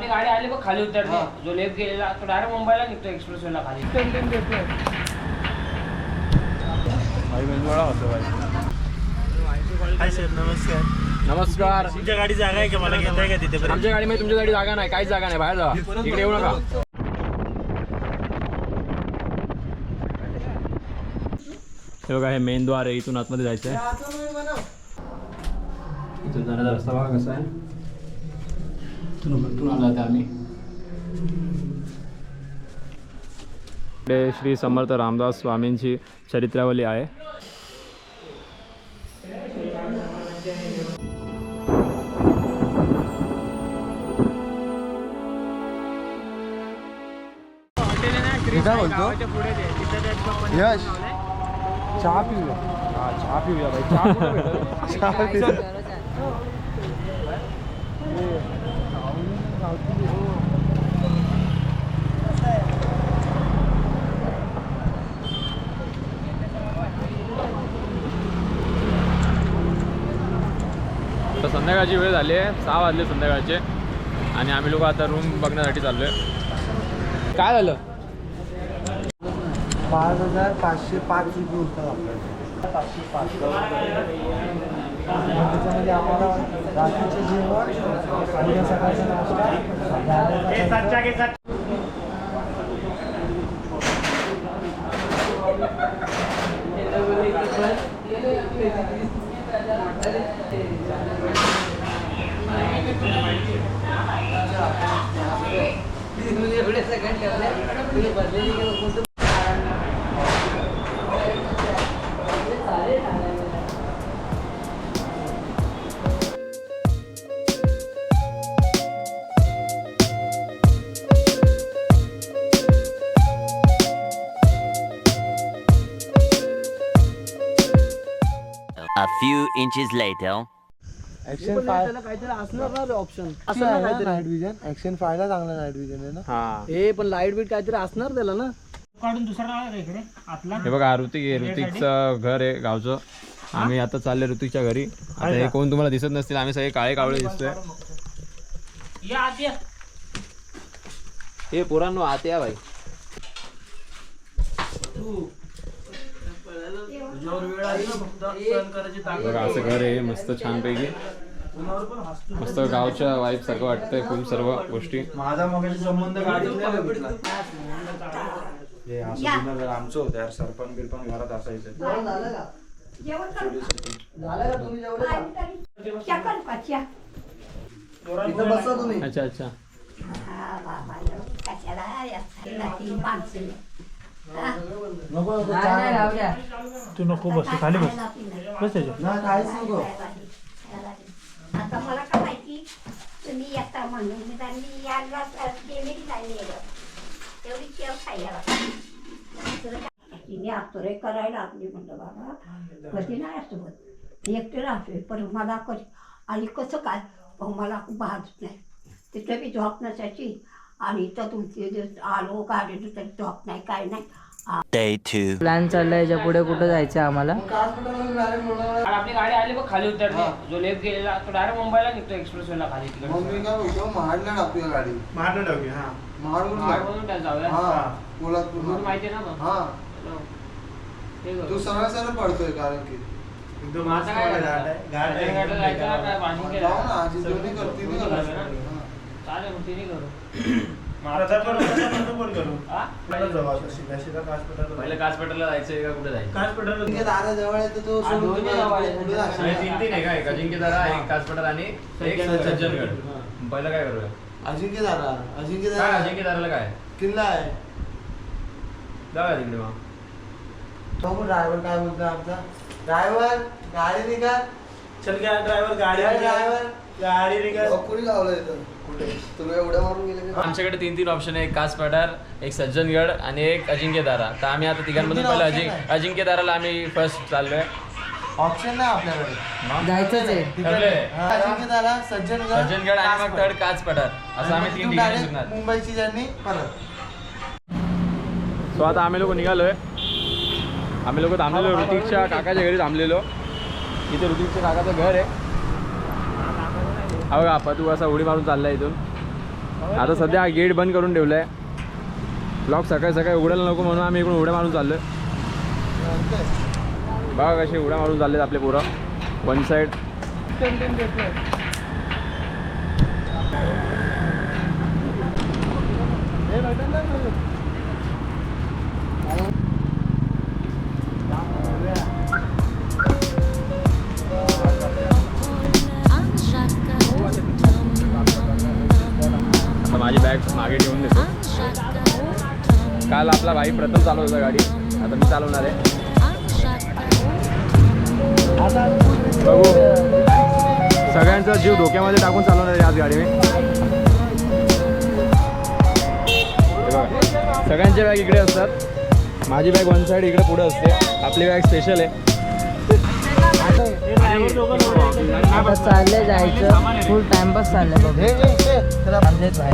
आपली गाडी आली बघ खाली उतरते. जो लेफ्ट गेलेला तो डायरेक्ट मुंबईला निघतो एक्सप्रेसवेला खाली. भाई मेंदूवडा होतो भाई. हाय सर, नमस्कार. नमस्कार. तुमच्या गाडी जागा आहे का? मला घेताय का तिथे? आमच्या गाडीमध्ये तुमच्या गाडी जागा नाही, काहीच जागा नाही. बाहेर जा, इकडे येऊ नका. हे बघा, हे मेन द्वार आहे. इथून आतमध्ये जायचं आहे. इथून जाण्याचा रस्ता बघा कसा आहे. इथून आला होता आम्ही. इकडे श्री समर्थ रामदास स्वामींची चरित्रावली आहे. यश चहा पिऊया. चहा पिऊया भाई. चहा कुठे भेटेल? चहा पिऊया. तर संध्याकाळची वेळ झाली आहे. 6 वाजले संध्याकाळचे आणि आम्ही लोक आता रूम बघण्यासाठी चाललोय. काय झालं? 5,505 रुपये होतात आपल्याकडे. 505 त्याच्यामध्ये आम्हाला रात्रीचे जेवण, उद्या सकाळचा नाश्ता. A few inches later. Action फायला काहीतरी असणार ना ऑप्शन. असं आहे ना नाईट विजन. ऍक्शन फायला चांगला नाईट विजन आहे ना. हा, हे पण लाईट बीट काहीतरी असणार त्याला ना. काढून दुसरा नाव आहे इकडे आपला. हे बघा, ऋतिक आहे. ऋतिकचं घर आहे गावचं. आम्ही आता चाललोय ऋतिकच्या घरी. आता हे कोण तुम्हाला दिसत नसतील, आम्ही सगळे काळे कावळे दिसतोय. या आत या. हे पोरांनो आत या भाई. बघा, असं घर आहे मस्त छानपैकी. मस्त गावच्या वाईफ सारखं वाटतंय. खूप सर्व गोष्टी. माझा मगाशी संबंध गाडीतला बघितला. हे असं जुनं आमचं होतं यार. सरपण बिरपण घरात असायचं. इथं बसा तुम्ही. अच्छा अच्छा. नको तू नको बस, खाली बस. बस त्याच्यात. ना काहीच नको. आता मला काय माहिती तुम्ही येता म्हणून मी यायला तेवढी चेव खायला तिने आतोरे करायला आपली म्हणलं बाबा कधी नाही असं होत एकटे राहतोय पण मला कधी आणि कसं काय मला खूप भाजत नाही तिथं मी झोप नसायची आणि इथं तुमचे दिवस आलो गाडी तरी झोप नाही काय नाही. Day 2. प्लॅन चाललाय याच्या पुढे कुठं जायचं आम्हाला. आपली गाडी आली बघ खाली उतरते. जो लेफ्ट गेलेला तो डायरेक्ट मुंबईला निघतो एक्सप्रेसवेला खाली. मम्मी काय बोलतो महाडला टाकूया गाडी. मारलं टाकूया. हा, महाडवरून जाऊया. हा पोलादपूर माहिती आहे ना मग. हा ते करू. तू सरळ सरळ पडतोय कारण की एकदम आता काय करायचं? राजनगरला जायचं ना काय वाशिंग जाऊ ना केलं? आजी दोन्ही करते मी चालेल मग तिने करू. पहिलं कासपेटरला जायचंय का कुठे जायचं? दादा जवळ आहे तर तो सोडून दोन्ही तुम्ही जवळ आहे. पुढे जाशील. तीन आहे काय? अजिंक्यतारा, एक कासपेटर आणि एक सज्जनगड. पहिलं काय करूया? अजिंक्य दादा काय अजिंक्यताराला काय किल्ला आहे. जाऊया तिकडे मग. तो ड्रायव्हर काय बोलतो आमचा ड्रायव्हर गाडी निघा. चल घ्या ड्रायव्हर, गाडी ड्रायव्हर गाडी निघाल. कुणी लावलं इथं कुठे तुम्ही एवढ्या मारून गेले का? आमच्याकडे 3 ऑप्शन आहे. एक कासपेटर, एक सज्जनगड आणि एक अजिंक्यतारा. तर आम्ही आता तिघांमधून पहिलं अजिंक्यताराला आम्ही फर्स्ट चाललोय. ऑप्शन नाही आपल्याकडे. जायचंच आहे. ठरलंय. अजिंक्य दादा सज्जनगड आणि मग थर्ड कासपेटर असं आम्ही 3 ठिकाणी शिकणार. मुंबईची जर्नी परत. सो आता आम्ही लोक निघालोय. आम्ही लोक थांबलेलो ऋतिकच्या काकाच्या घरी थांबलेलो. इथे ऋतिकच्या काकाचं घर आहे. हा बघा, तू असा उडी मारून चाललाय इथून. आता सध्या हा गेट बंद करून ठेवलं आहे. लॉक सकाळी सकाळी उघडायला नको म्हणून आम्ही इकडून उड्या मारून चाललोय. बघा कशी उड्या मारून चाललेत आपले पोरं वन साईड. आता माझी बॅग मागे ठेवून देतो. काल आपला भाई प्रथम चालवत होता गाडी, आता मी चालवणार आहे. बघू सगळ्यांचा जीव धोक्यामध्ये टाकून चालवणार आहे आज गाडी मी. सगळ्यांच्या बॅग इकडे असतात. माझी बॅग वन साईड इकडे पुढे असते. आपली बॅग स्पेशल आहे. आता चालले जायचं फुल टाइमपास चाललंय बघ. आमचेच भाई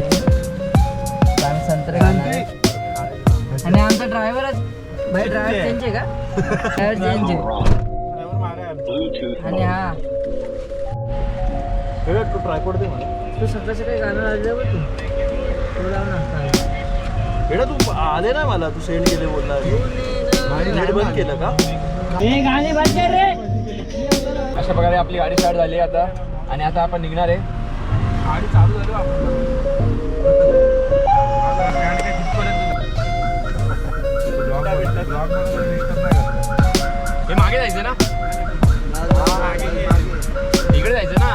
आम्ही संत्रे खाणार आहे. आणि आमचा ड्रायव्हरच भाई ड्रायव्हर त्यांचे का ड्रायव्हर त्यांचे. आणि हा ट्रायपॉड दे मला. तू सकाळचं काही गाणं लागलं बघ तू लाव ना. बेटा तू आले ना मला, तू सेंड केले बोलला. नेट बंद केलं का? अशा प्रकारे आपली गाडी स्टार्ट झाली आता. आणि आता आपण निघणार आहे. गाडी चालू झाली हे मागे जायचं ना, इकडे जायचं ना.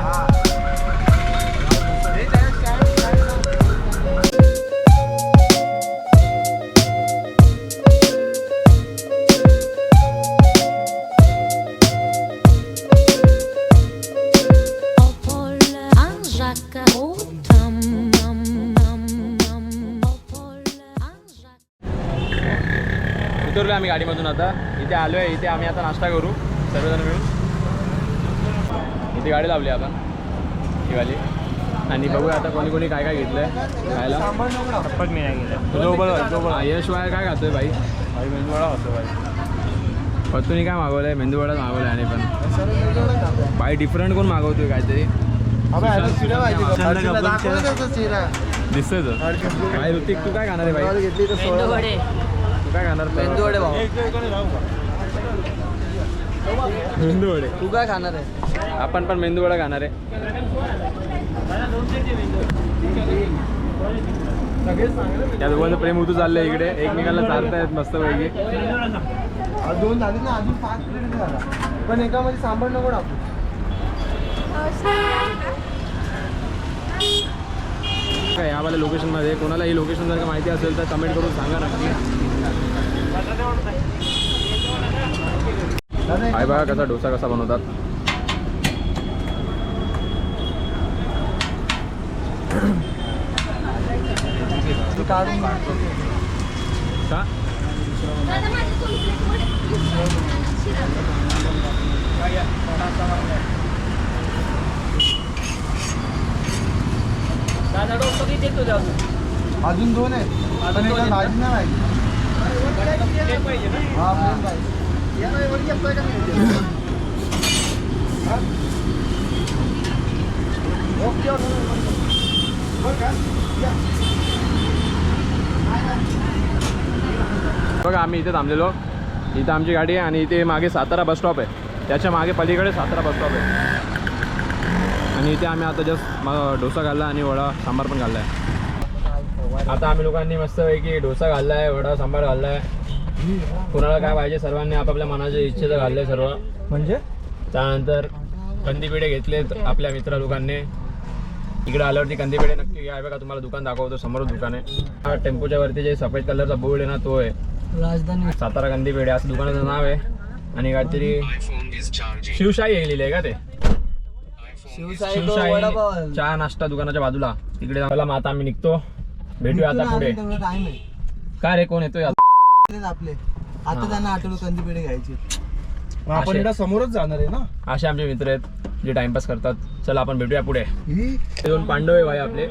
उतरलो आम्ही गाडीमधून. आता इथे आलो आहे. इथे आम्ही आता नाश्ता करू सर्वजण मिळून. इथे गाडी लावली आपण ही वाली. आणि बघूया आता कोणी कोणी काय काय घेतलंय खायला. यशवाय काय खातोय भाई? मेंदूवडा होतो भाई. पत्तूनी काय मागवलंय? मेंदूवडाच मागवलाय. आणि पण भाई डिफरंट कोण मागवतोय काहीतरी दिसतोय. काय ऋतिक तू काय खाणार आहे भाई? मेंदूवडे तू काय खाणार? मेंदूवडे भाऊ. मेंदूवडे. तू काय खाणार आहे? आपण पण मेंदूवडा खाणार आहे. त्या दोघांचं प्रेम उतू चाललंय इकडे. एकमेकांना चालतायत मस्त पैकी. दोन झाली ना, अजून 5 प्लेट झाला. पण एकामध्ये सांबार नको टाकू. काय यावाल्या लोकेशनमध्ये कोणाला ही लोकेशन जर का माहिती असेल तर कमेंट करून सांगा नक्की. काय बघा कसा डोसा कसा बनवतात. का अजून 2 आहेत. पण एका भाजी नाही माहिती. हा प्लेन पाहिजे. बघा आम्ही इथे थांबलेलो. इथं आमची गाडी आहे आणि इथे मागे सातारा बस स्टॉप आहे. त्याच्या मागे पलीकडे सातारा बस स्टॉप आहे. आणि इथे आम्ही आता जस्ट डोसा खाल्ला आणि वडा सांबार पण खाल्ला आहे. आता आम्ही लोकांनी मस्तपैकी डोसा खाल्ला आहे, वडा सांबार खाल्ला आहे. कोणाला काय पाहिजे सर्वांनी आपापल्या मनाच्या इच्छेचं खाल्लं आहे सर्व. म्हणजे त्यानंतर कंदीपेढे घेतलेत आपल्या मित्र लोकांनी. इकडे आल्यावरती कंदीपेढे नक्की घ्या. बघा तुम्हाला दुकान दाखवतो. समोरच दुकान आहे. हा टेम्पोच्या वरती जे सफेद कलरचा बोर्ड आहे ना तो आहे राजधानी सातारा कंदीपेढे असं दुकानाचं नाव आहे. आणि काहीतरी शिवशाही लिहिलेलं आहे का ते? शिवशाही चहा नाश्ता दुकानाच्या बाजूला तिकडे. मला आता आम्ही निघतो. भेटूया आता पुढे. काय रे कोण येतोय आपले आता त्यांना आठवलं कंदीपेढे घ्यायची. आपण इकडे समोरच जाणार आहे ना. असे आमचे मित्र आहेत जे टाइमपास करतात. चला आपण भेटूया पुढे. ते 2 पांडव आहे भाई आपले.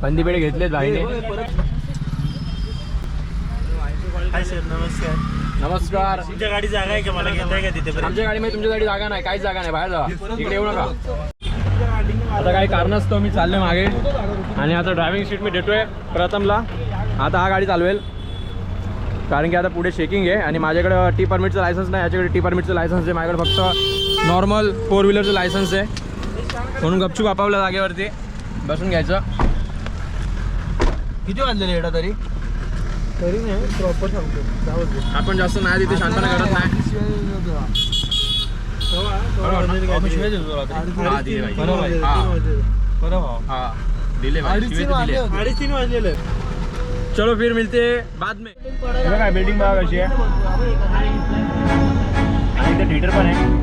कंदीपेढे घेतलेत भाईने. हाय सर, नमस्कार. नमस्कार. तुमच्या गाडी जागा आहे का? मला घेताय का तिथे? आमच्या गाडीमध्ये तुमच्या गाडी जागा नाही. काहीच जागा नाही. बाहेर जा. इकडे येऊ नका. आता काही कारणास्तव मी चाललोय मागे आणि आता ड्रायव्हिंग सीट मी देतोय प्रथमला. आता हा गाडी चालवेल कारण की आता पुढे चेकिंग आहे आणि माझ्याकडे टी परमिटचं लायसन्स नाही, याच्याकडे टी परमिटचं लायसन्स आहे. माझ्याकडे फक्त नॉर्मल 4 व्हीलरचं लायसन्स आहे, म्हणून गपचूप आपापल्या जागेवरती बसून घ्यायचं. किती वाजलेले एवढा तरी नाही प्रॉपर सांगतो. आपण जास्त नाही तिथे शांतपणे करत नाही. दिले 3:30 वाजलेले. चलो फिर मिलते बाद में. काय बिल्डिंग बघा कशी आहे आणि इथे थिएटर पण आहे.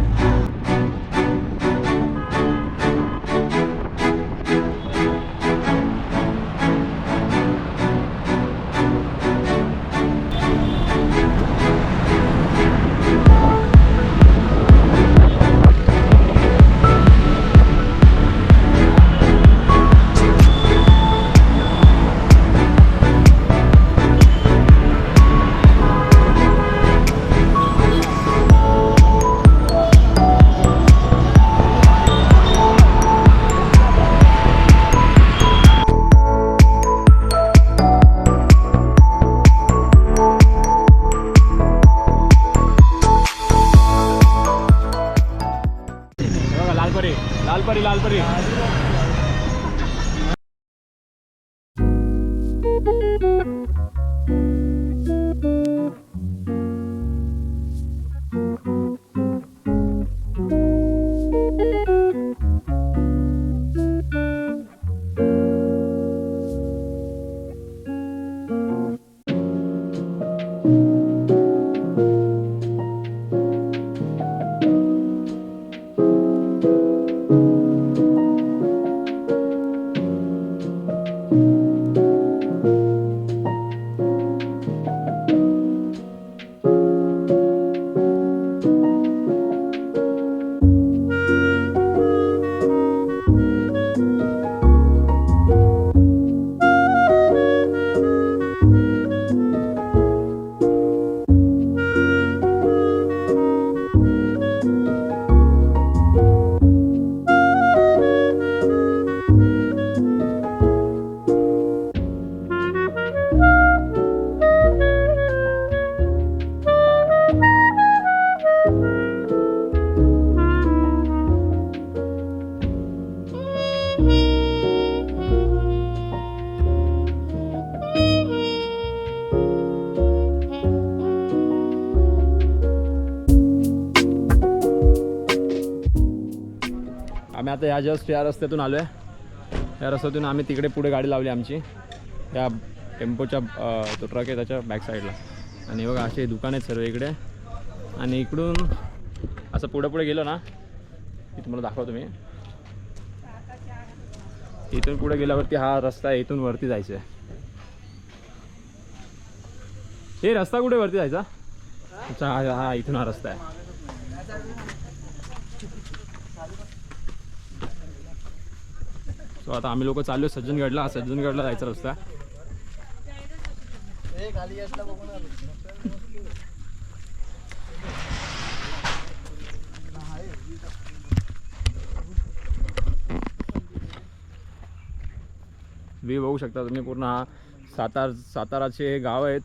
लालपरी आम्ही आता या रस्त्यातून आलो आहे. या रस्त्यातून आम्ही तिकडे पुढे गाडी लावली आमची, त्या टेम्पोच्या तो ट्रक आहे त्याच्या बॅक साईडला. आणि बघा असे दुकान आहेत सर्व इकडे. आणि इकडून असं पुढे गेलो ना की तुम्हाला दाखवतो मी. इथून पुढे गेल्यावरती हा रस्ता आहे, इथून वरती जायचं आहे. हे रस्ता कुठे वरती जायचा? अच्छा हा इथून हा रस्ता आहे. सो आता आम्ही लोक चाललो सज्जनगडला. सज्जनगडला जायचा रस्ता. व्ह्यू बघू शकता तुम्ही पूर्ण. हा साताराचे गाव आहेत.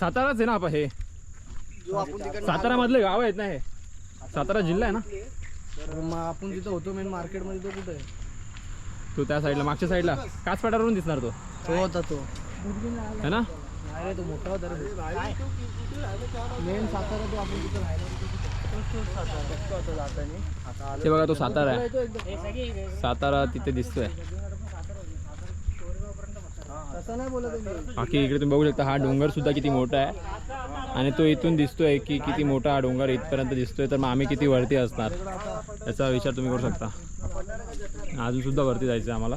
साताराच आहे ना आपण. हे सातारा मधले गाव आहेत ना. हे सातारा जिल्हा आहे ना. आपण जिथं होतो मेन मार्केटमध्ये तो कुठे आहे? तो त्या साईडला, मागच्या साईडला काचपाटावरून दिसणार तो. तो होता तो है ना. नाही रे, तो मोठा होता रे. मेन सातारा तो आपण तिथं राहिला. ते बघा तो सातारा आहे. सातारा तिथे दिसतोय. बाकी इकडे तुम्ही बघू शकता हा डोंगर सुद्धा किती मोठा आहे. आणि तो इथून दिसतोय की किती मोठा हा डोंगर इथपर्यंत दिसतोय. तर मग आम्ही किती वरती असणार याचा विचार तुम्ही करू शकता. अजून सुद्धा वरती जायचं आहे आम्हाला.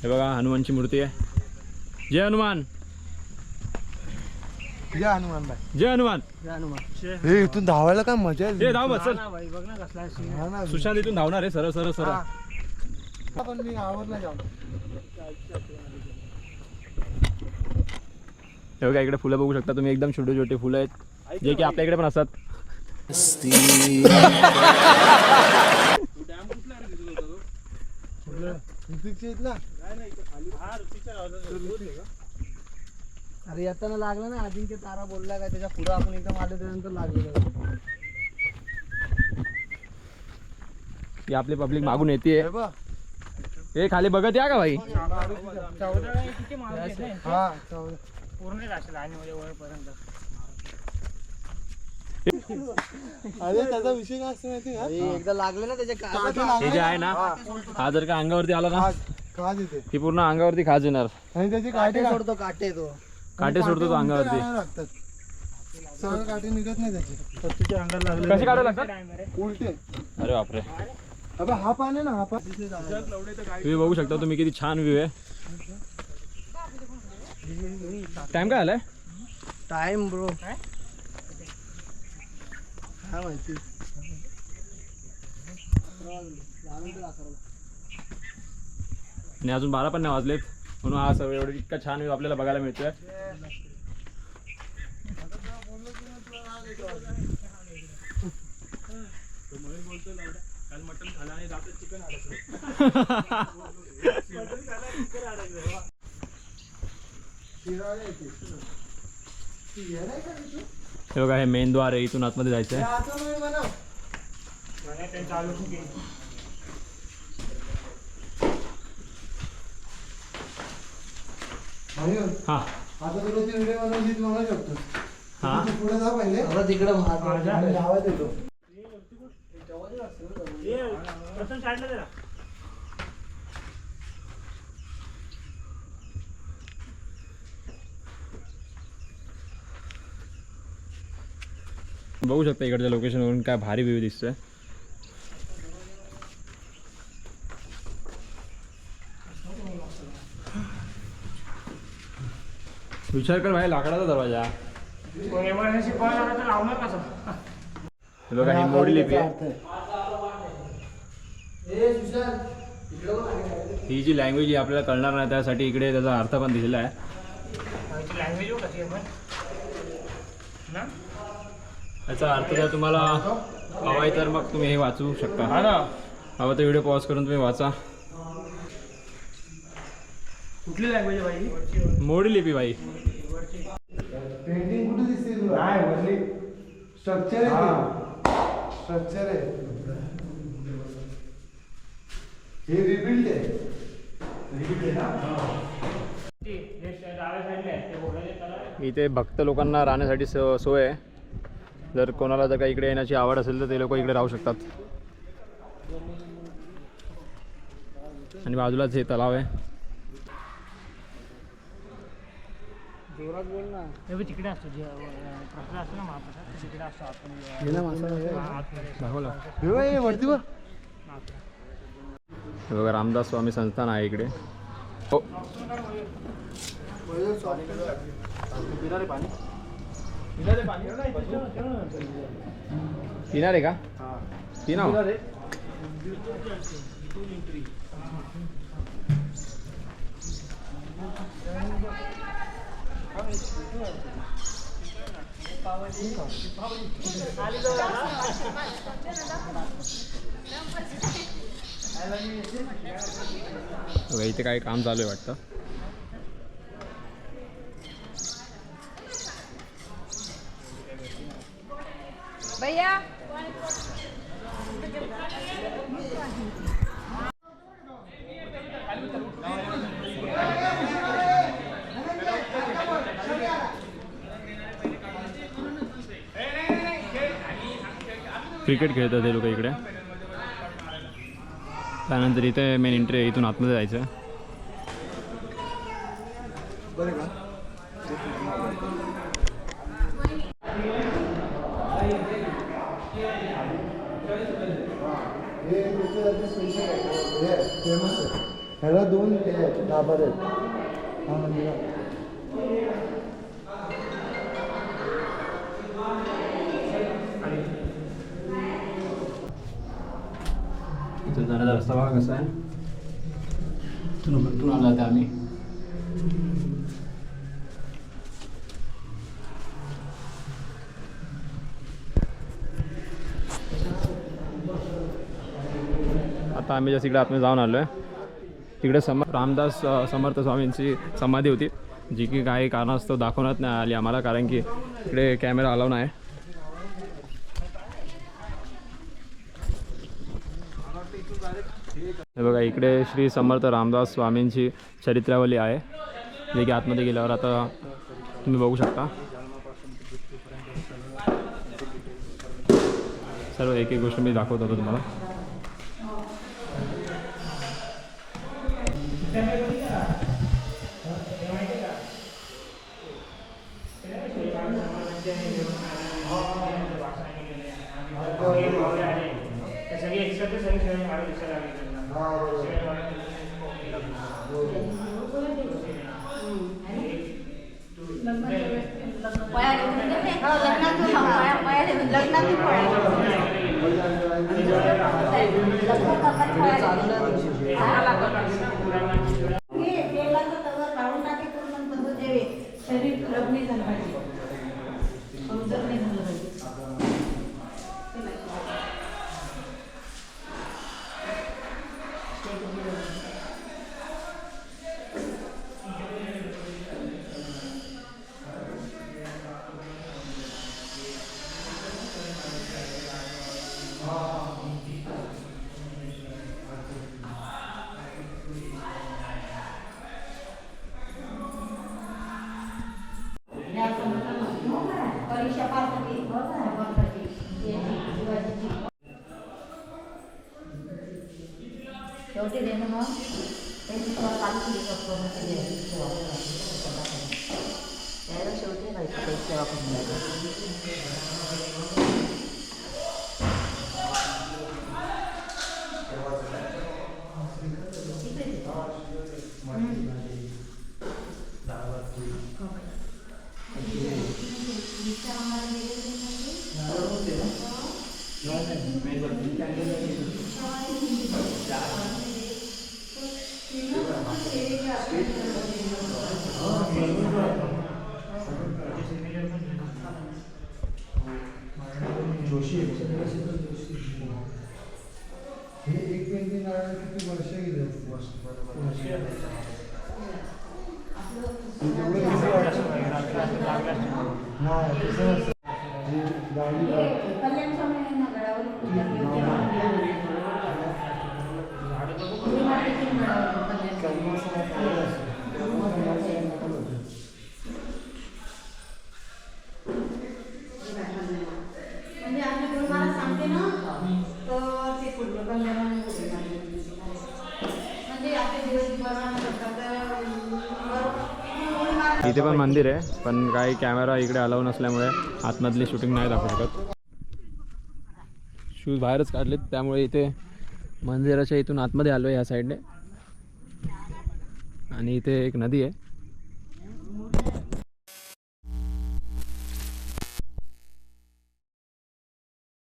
हे बघा हनुमानची मूर्ती आहे. जय हनुमान. जय हनुमान भाई. जय हनुमान. हे इथून धावायला काय मजा आहे. हे धाव बस चल. बघ ना कसला सुशांत इथून धावणार आहे सरळ सरळ सरळ. पण मी आवडला जाऊ. हे बघा इकडे फुलं बघू शकता तुम्ही, एकदम छोटे छोटे फुलं आहेत जे की आपल्या इकडे पण असतात. अरे येताना लागलं ना अजिंक्य तारा बोलला काय त्याच्या पुढं आपण एकदम आले त्यानंतर लागलेलं. ही आपली पब्लिक मागून येते. हे खाली बघत या का भाई. अरे त्याचा विषय काय असतो माहिती का? एकदा लागले ना त्याच्या हे जे आहे ना, हा जर का अंगावरती आला ना खाज येते ही पूर्ण अंगावरती खाज येणार. आणि त्याचे काटे सोडतो, काटे तो काटे सोडतो तो अंगावरती. लागतात सगळं काटे निघत नाही त्याचे. प्रत्येक अंगाला लागले कसे काढायला लागतात उलटे. अरे बापरे. अबे हा पान आहे ना, हा पान तुम्ही बघू शकता तुम्ही किती छान व्ह्यू आहे. टाइम काय आलाय. टाइम ब्रो काय माहिती. आणि अजून 12 पण नाही वाजलेत म्हणून हा सगळं एवढं इतका छान व्ह्यू आपल्याला बघायला मिळतोय. हे बघा हे मेन द्वार आहे, इथून आतमध्ये जायचं आहे. हा आता तुला ती व्हिडिओ बनवली तू म्हणू शकतो. हा पुढे जा पहिले तिकडे गावात येतो. बघू शकता इकडच्या लोकेशनवरून काय भारी व्ह्यू दिसतोय. विचार कर भाई, लाकडाचा दरवाजा. हे बघा ही मोडी लिपी आहे. ही जी लँग्वेज ही आपल्याला कळणार नाही त्यासाठी इकडे त्याचा अर्थ पण दिलेला आहे. याचा अर्थ जर तुम्हाला हवा आहे तर मग तुम्ही हे वाचू शकता. हवा तर व्हिडिओ पॉज करून तुम्ही वाचा. कुठली लँग्वेज भाई. मोडी लिपी भाई. पेंटिंग कुठे दिसते तुला. नाही वरली स्ट्रक्चर आहे. स्ट्रक्चर आहे हे. रिबिल्ड आहे. इथे भक्त लोकांना राहण्यासाठी सोय आहे. जर कोणाला जर का इकडे येण्याची आवड असेल तर ते लोक इकडे राहू शकतात. आणि बाजूलाच हे तलाव आहे. जोरात बोल ना. तिकडे असतो प्रसाद असतो ना महाप्रसाद तिकडे असतो. आपण दाखवला वरती वर हे बघा रामदास स्वामी संस्थान आहे इकडे. हो पिणार आहे का. पिना इथे काही काम चालू आहे वाटतं. भैया क्रिकेट खेळतात हे लोक इकडे. त्यानंतर इथे मेन एंट्री आहे, इथून आतमध्ये जायचं. फेमस आहे. ह्याला 2 ढाबा आहेत. हा मंदिर इथून जाण्याचा रस्ता बघा कसा आहे. भरतून आला होता आम्ही. आता आम्ही जस्ट इकडे आतमध्ये जाऊन आलो आहे. तिकडे रामदास समर्थ स्वामींची समाधी होती, जी की काही कारणास्तव दाखवण्यात नाही आली आम्हाला, कारण की इकडे कॅमेरा अलाव नाही. हे बघा, इकडे श्री समर्थ रामदास स्वामींची चरित्रावली आहे, जे की आतमध्ये गेल्यावर आता तुम्ही बघू शकता. सर्व एक एक गोष्ट मी दाखवत होतो तुम्हाला. शरीर खराब नाही झालं पाहिजे, कमजोर नाही झालं पाहिजे. परीक्षा पास होती शेवटी देणं मग त्यांची चालू केली त्याला शेवटी राहायचं सेवा जोशी हे एक पेंटिंग किती वर्ष गेले इथे पण मंदिर आहे, पण काही कॅमेरा इकडे अलाव नसल्यामुळे आतमधली शूटिंग नाही दाखवू शकत. शूज बाहेरच काढलेत, त्यामुळे इथे मंदिराच्या इथून आतमध्ये आलो आहे ह्या साईडने. आणि इथे एक नदी आहे,